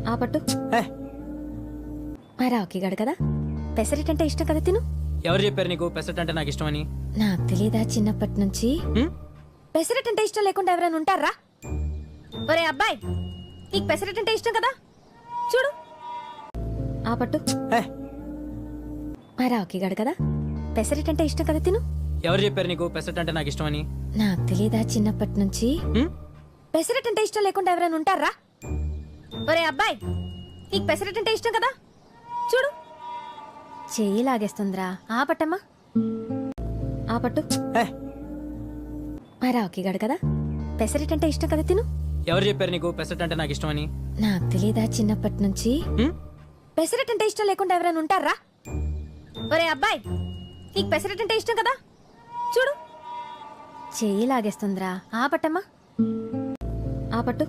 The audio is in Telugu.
ఆ పట్టు మా రావుకి గడు కదా పెసరెట్ అంటే ఇష్టం కదా తిను. ఎవరు చెప్పారు నీకు పెసరట్ అంటే నాకు ఇష్టమని? నాకు తెలీదా చిన్నప్పటి నుంచి పెసరెట్ అంటే ఇష్టం లేకుండా ఎవరైనా ఉంటారా? ఒరే అబ్బాయి, నీకు పెసరెట్ అంటే ఇష్టం కదా, చూడు ఆ పట్టు మా రావుకి గడు కదా పెసరెట్ అంటే ఇష్టం కదా తిను. ఎవరు చెప్పారు నీకు పెసరట్ అంటే నాకు ఇష్టమని? నాకు తెలీదా చిన్నప్పటి నుంచి పెసరెట్ అంటే ఇష్టం లేకుండా ఎవరైనా ఉంటారా? ఒరే అబ్బాయి, నీకు పెసరెట్ అంటే ఇష్టం కదా, చూడు చెయ్యి లాగేస్తుందిరా. ఆ పట్టమ్మా ఆ పట్టు మా రావుకి గడు కదా పెసరెట్ అంటే ఇష్టం కదా తిను. ఎవరు చెప్పారు నీకు పెసరట్ అంటే నాకు ఇష్టమని? నాకు తెలీదా చిన్నప్పటి నుంచి పెసరెట్ అంటే ఇష్టం లేకుండా ఎవరైనా ఉంటారా? ఒరే అబ్బాయి, నీకు పెసరెట్ అంటే ఇష్టం కదా, చూడు చెయ్యి లాగేస్తుందిరా. ఆ పట్టమ్మా ఆ పట్టు